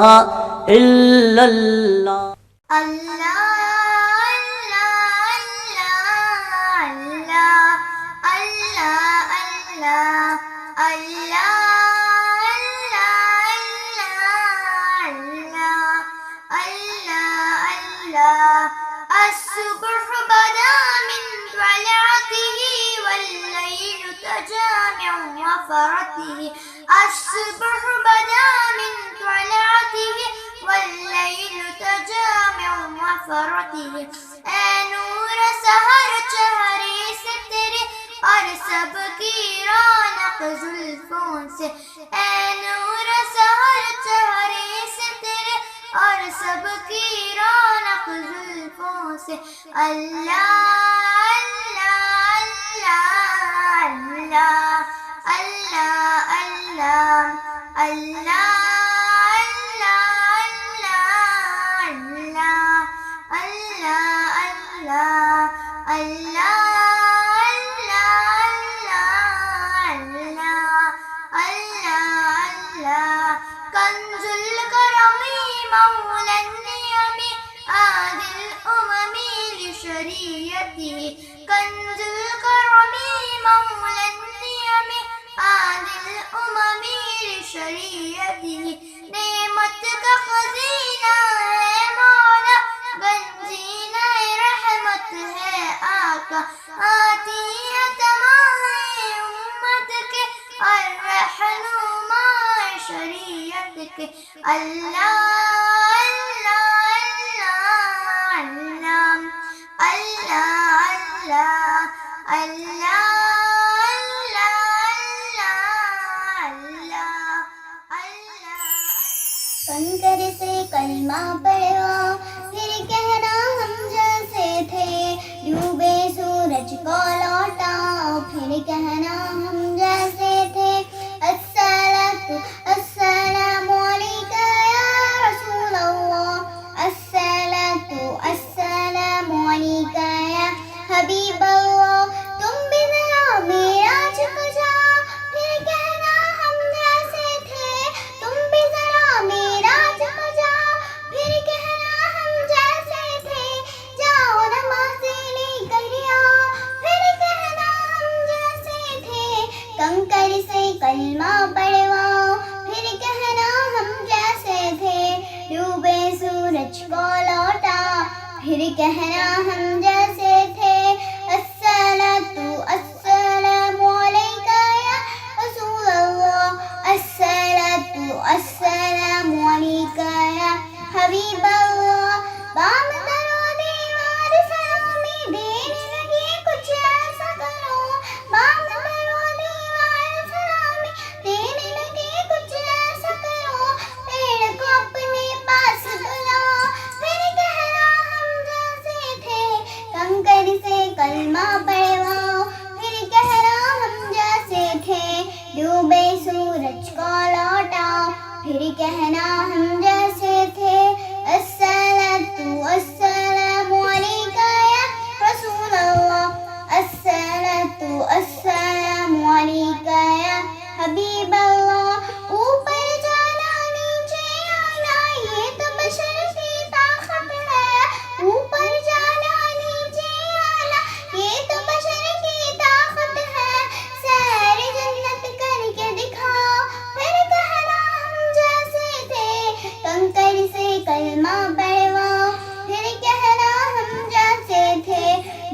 إلا الله الصبح بدا من طلعته والليل تجا من وفرته الصبح بدا من طلعته والليل تجا من وفرته اے نور سحر چہرے سے تیرے اور سب کی رونق زلفوں سے اے نور سحر چہرے سے تیرے اور سب کی رونق زلفوں سے اللہ اللہ اللہ اللہ اللہ کنز الکرم مولا النعم عادل الامم لشریعته کنز الکرم مولا النعم عادل الامم لشریعته نعمت کا خزینہ ہے مولا گنجینہ رحمت ہے آقا آتی ہے تمام امت کے اور رہنما شریعت کے اللہ اللہ اللہ اللہ کنکر سے کلمہ پڑھوا پھر کہنا ہم جیسے تھے ڈوبے سورج کو لوٹا پھر کہنا ہم جیسے تھے السلام علیکہ یا رسول اللہ السلام علیکہ یا حبیب اللہ تم بھی ذرا معراج کو جاؤ پھر کہنا ہم جیسے تھے تم بھی ذرا معراج کو جاؤ پھر کہنا ہم جیسے تھے جاؤ نمازیں لے کر آؤ پھر کہنا ہم جیسے تھے کنکر سے کلمہ پڑھواؤ پھر کہنا ہم جیسے تھے ڈوبے سورج کو لوٹا پھر کہنا ہم جیسے تھے السلام علیکہ یا رسول اللہ السلام علیکہ یا حبیب اللہ بام کرو دیوار سلامی دینے لگے کچھ ایسا کرو بام کرو دیوار سلامی دینے لگے کچھ ایسا کرو پیڑ کو اپنے پاس بلاؤ پھر کہنا ہم جیسے تھے کنکر سے کلمہ پڑھواؤ پھر کہنا ہم جیسے تھے ڈوبے سورج کو لوٹاؤ پھر کہنا ہم جیسے تھے السلام علیکہ یا رسول اللہ السلام علیکہ یا حبیب اللہ اوپر جانا نیچے آنا یہ تو بشر کی طاقت ہے اوپر جانا نیچے آنا یہ تو بشر کی طاقت ہے سیر جنت کر کے دکھاؤ پھر کہنا ہم جیسے تھے کنکر سے کلمہ پڑھواؤ پھر کہنا ہم جیسے تھے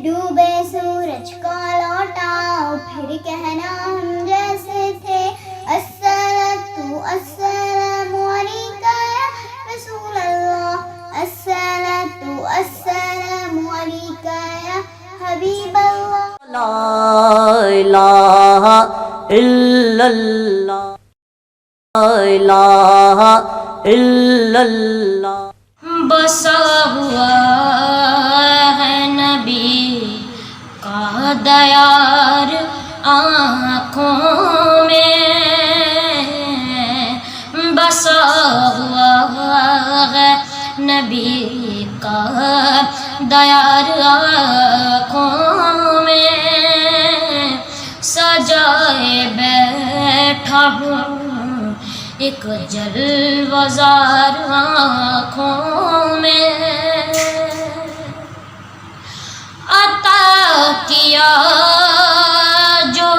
ڈوبے سورج کو لوٹاؤ پھر کہنا ہم جیسے تھے السلام علیکہ یا رسول اللہ السلام علیکہ یا حبیب اللہ لا الہ الا اللہ لا الہ الا اللہ بسا ہوا ہے نبی کا دیار آنکھوں میں بسا ہوا ہے نبی کا دیار آنکھوں میں سجائے بیٹھا ہوں ایک جلوزار آنکھوں میں عطا کیا جو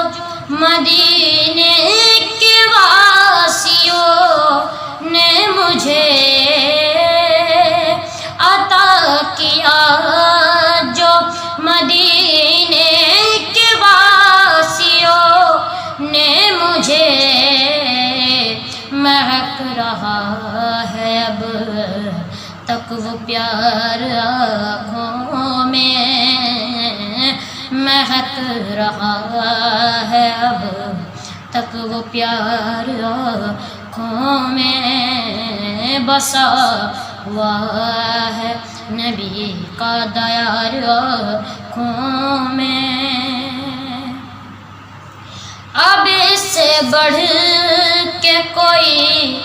مدینے کے واسیوں نے مجھے عطا کیا جو مدینے کے واسیوں نے مجھے مہک رہا ہے اب تک وہ پیار آنکھوں میں مہک رہا ہے اب تک وہ پیار آنکھوں میں بسا ہوا ہے نبی کا دیار آنکھوں میں اب اس سے بڑھ کے کوئی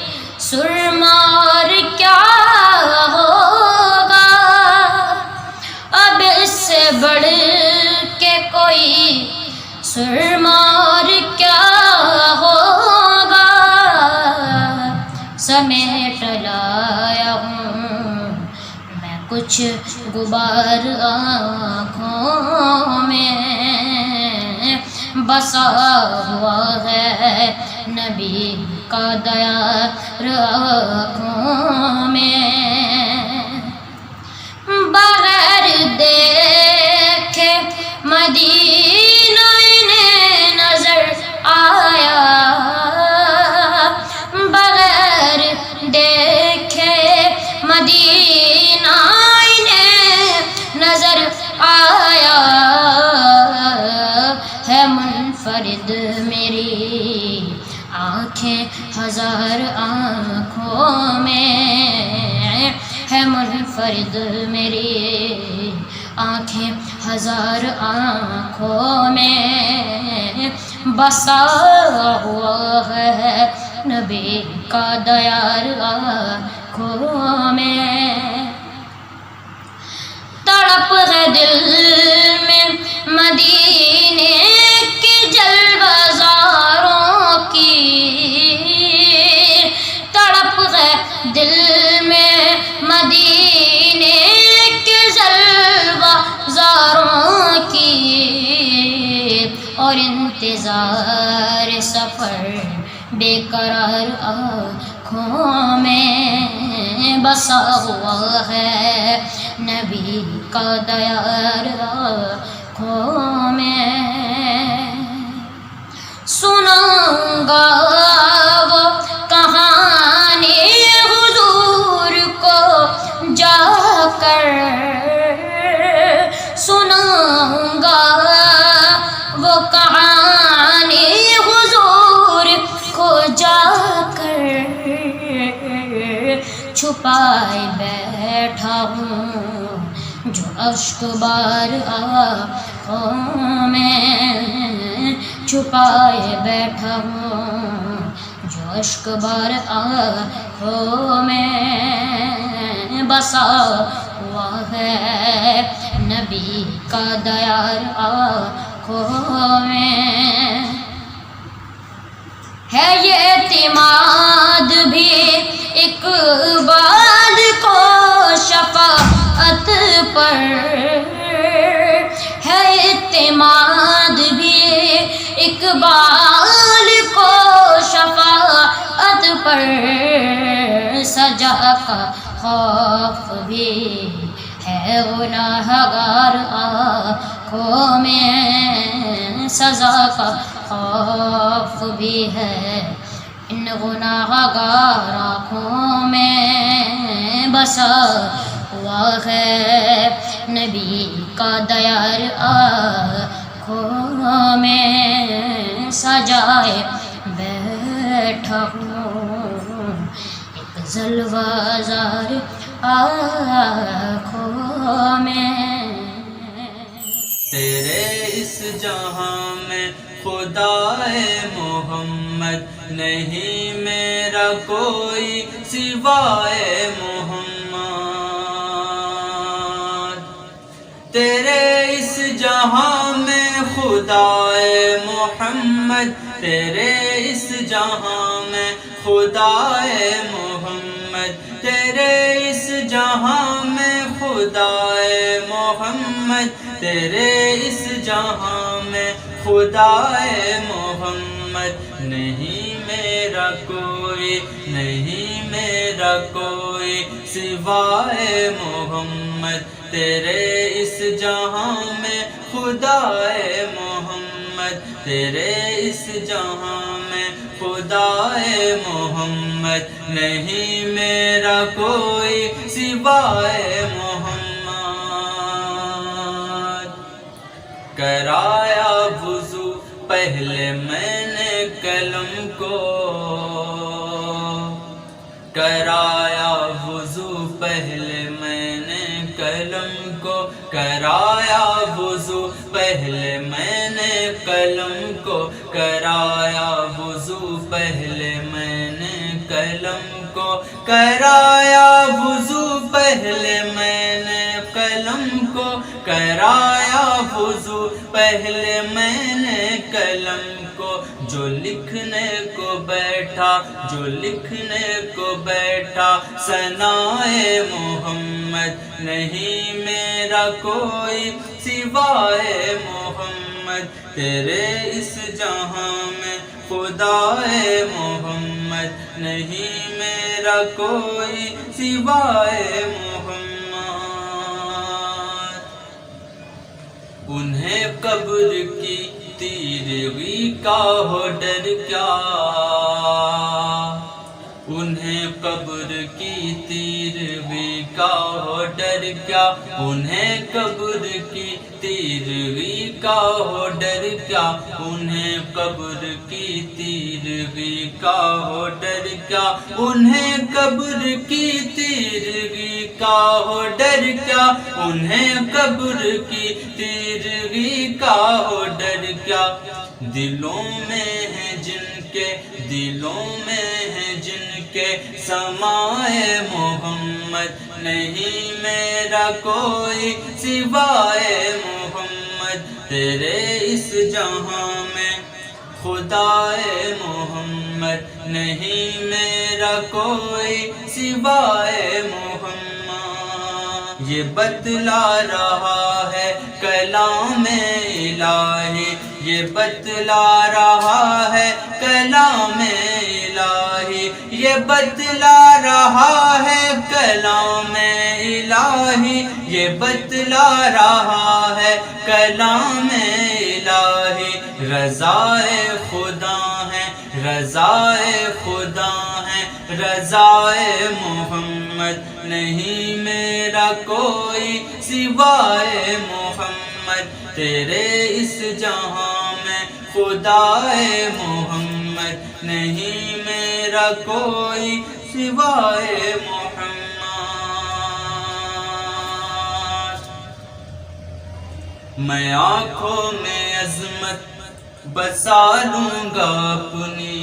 سرما اور کیا ہوگا اب اس سے بڑھ کے کوئی سرما اور کیا ہوگا سمیٹ لایا ہوں میں کچھ غبار آنکھوں میں بسا ہوا ہے نبی کا دیار آنکھوں میں بغیر دیکھے مدینہ انہیں نظر آیا بغیر دیکھے مدینہ انہیں نظر آیا ہے منفرد میری آنکھیں ہزار آنکھوں میں ہے منفرد میری آنکھیں ہزار آنکھوں میں بسا ہوا ہے نبی کا دیار آنکھوں میں تڑپ ہے دل میں مدینے کے جلوزاروں کی تڑپ ہے دل میں مدینے کے جلوزاروں کی اور انتظار سفر بے قرار آنکھوں میں بسا ہوا ہے نبی کا دیار آنکھوں میں سناؤں گا وہ کہانی حضور کو جا کر سناؤں گا وہ کہانی حضور کو جا کر چھپائے بیٹھا ہوں جو اشک بار آنکھوں میں چھپائے بیٹھا ہوں جو اشک بار آنکھوں میں بسا ہوا ہے نبی کا دیار آنکھوں میں ہے یہ اعتماد بھی اقبال کو شفاعت پر ہے اعتماد بھی اقبال کو شفاعت پر سجا کا خوف بھی ہے گناہگار آنکھوں میں سزا کا خوف بھی ہے ان گناہگار آنکھوں میں بسا ہوا ہے نبی کا دیار آنکھوں میں سجائے بیٹھا ہوں ایک جلوہ زار آنکھوں میں تیرے اس جہاں میں خدائے محمد نہیں میرا کوئی سوائے محمد تیرے اس جہاں میں خدائے محمد تیرے اس جہاں میں خدائے محمد تیرے اس جہاں میں خدائے محمد تیرے اس جہاں میں خدائے محمد نہیں میرا کوئی نہیں میرا کوئی سوائے محمد تیرے اس جہاں میں خدائے محمد تیرے اس جہاں میں خدائے محمد نہیں میرا کوئی سوائے محمد کرایا وضو پہلے میں نے قلم کو کرایا وضو پہلے میں نے قلم کو کرایا وضو پہلے میں نے قلم کو کرایا وضو پہلے میں نے قلم کو کرایا وضو پہلے میں نے قلم کو کرایا وضو پہلے میں نے قلم کو جو لکھنے کو بیٹھا جو لکھنے کو بیٹھا ثنائے محمد نہیں میرا کوئی سوائے محمد تیرے اس جہاں میں خدائے محمد نہیں میرا کوئی سوائے محمد انہیں قبر کی تیرگی کا ہو ڈر کیا انہیں قبر کی تیرگی کا ہو ڈر کیا انہیں قبر کی تیرگی کا ہو ڈر کیا انہیں قبر کی تیرگی کا ہو ڈر کیا انہیں قبر کی تیرگی کا ہو ڈر کیا انہیں قبر کی تیرگی کا ہو ڈر کیا دلوں میں ہے جن کے دلوں میں ہے جن کے سمائے محمد نہیں میرا کوئی سوائے محمد تیرے اس جہاں میں خدائے محمد نہیں میرا کوئی سوائے محمد یہ بتلا رہا ہے کلام الہی یہ بتلا رہا ہے کلام الہی یہ بتلا رہا ہے کلام الہی یہ بتلا رہا ہے کلام الہی رضائے خدا ہے رضائے خدا ہے رضائے محمد نہیں میرا کوئی سوائے محمد تیرے اس جہاں میں خدائے محمد نہیں میرا کوئی سوائے محمد میں آنکھوں میں عظمت بسا لوں گا اپنی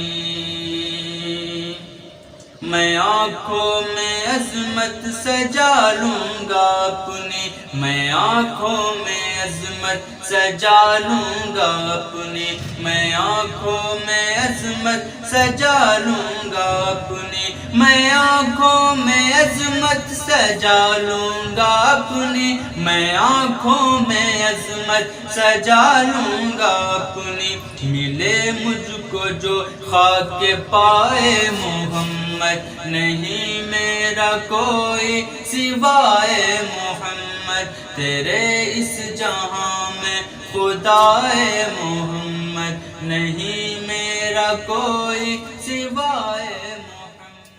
میں آنکھوں میں عظمت سجا لوں گا اپنی میں آنکھوں میں عظمت سجا لوں گا اپنی میں آنکھوں میں عظمت سجا لوں گا اپنی میں آنکھوں میں عظمت سجا لوں گا اپنی میں آنکھوں میں عظمت سجا لوں گا اپنی ملے مجھ کو جو خاک پائے محمد نہیں میرا کوئی سوائے محمد تیرے اس جہاں میں خدائے محمد نہیں میرا کوئی سوائے محمد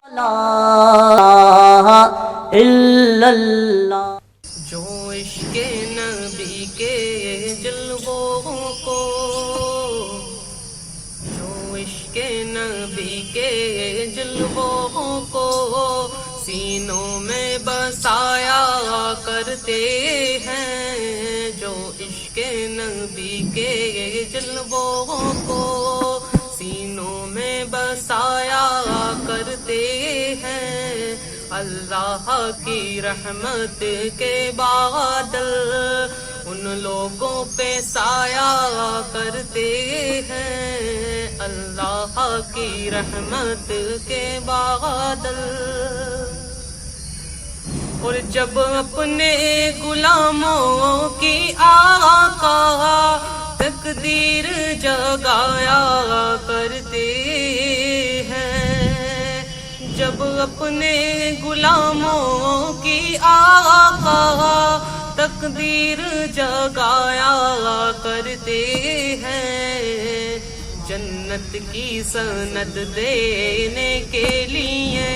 لا الہ الا اللہ جو عشق نبی کے جلووں کو جو عشق نبی کے جلووں کو سینوں میں بسایا کرتے ہیں جو عشق نبی کے جلووں کو سینوں میں بسایا کرتے ہیں اللہ کی رحمت کے بادل ان لوگوں پہ سایہ کرتے ہیں اللہ کی رحمت کے بادل. اور جب اپنے غلاموں کی آقا تقدیر جگایا کرتے ہیں، جب اپنے غلاموں کی آقا تقدیر جگایا کرتے ہیں، جنت کی سند دینے کے لیے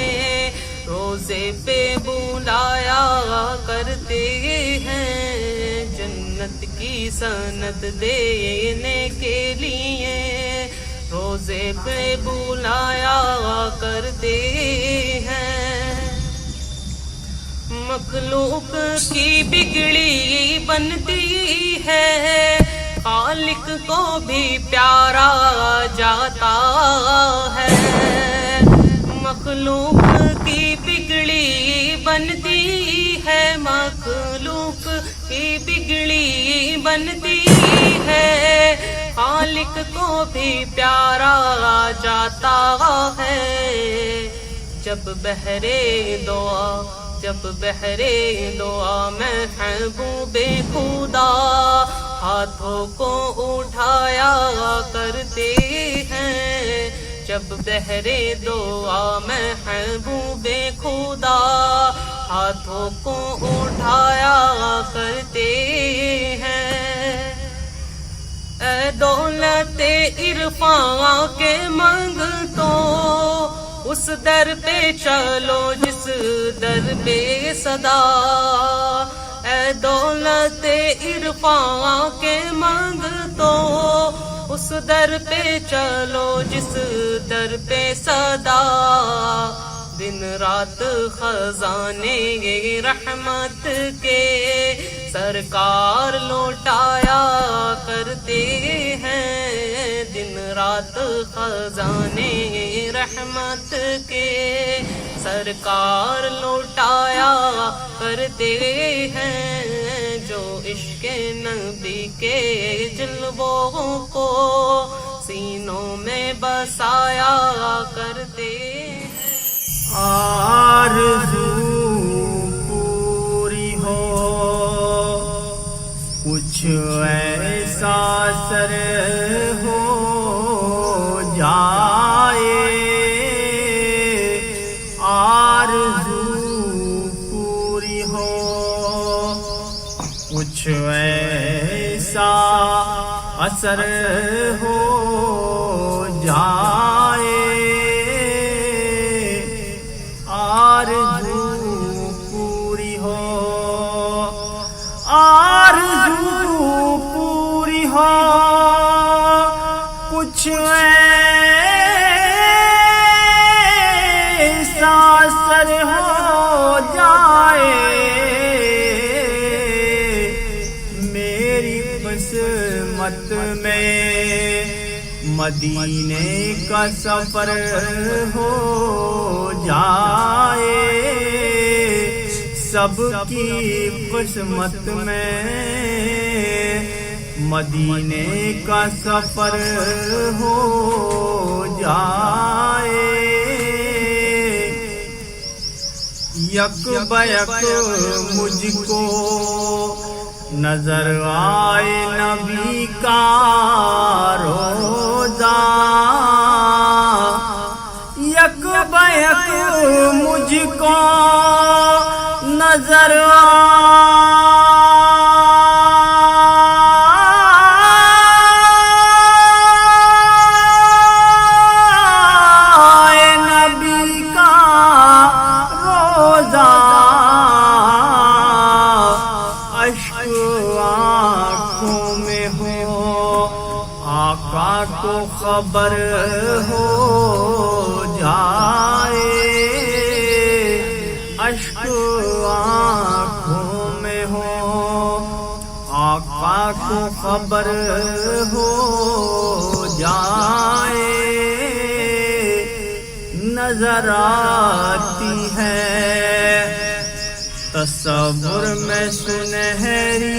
روزے پہ بلایا کرتے ہیں، جنت کی سند دینے کے لیے روزے پہ بلایا کرتے ہیں. مخلوق کی بگڑی بنتی ہے، خالق کو بھی پیارا جاتا ہے. مخلوق کی بگڑی بنتی ہے، مخلوق کی بگڑی بنتی ہے، خالق کو بھی پیارا جاتا ہے. جب بحرے دعا محبوب خدا ہاتھوں کو اٹھایا کرتے ہیں، جب بحرے دعا محبوب خدا ہاتھوں کو اٹھایا کرتے ہیں. اے دولت عرفاں کے منگتو اس در پہ چلو جس در پہ صدا، اے دولت عرفاں کے منگتو اس در پہ چلو جس در پہ صدا. دن رات خزانے رحمت کے سرکار لوٹایا کرتے ہیں، دن رات خزانے رحمت کے سرکار لوٹایا کرتے ہیں. جو عشق نبی کے جلووں کو سینوں میں بسایا کرتے ہیں. آرزو پوری ہو کچھ ایسا سر ہو جائے، آرزو پوری ہو کچھ ایسا اثر ہو جائے، آرزو پوری ہو، آرزو پوری ہو کچھ ایسا سر ہو جائے، میری قسمت میں مدینے کا سفر ہو جائے، سب کی قسمت میں مدینے کا سفر ہو جائے. یک بیک مجھ کو نظر آئے نبی کا روزہ، یک بیک مجھ کو نظر آئے نبی کا روزہ، اشک آنکھوں میں ہو آقا کو خبر ہو جائے، اشک آنکھوں میں ہو آقا کو خبر ہو جائے، نظر آتی ہے تصور میں سنہری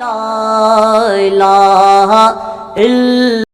لا إله إلا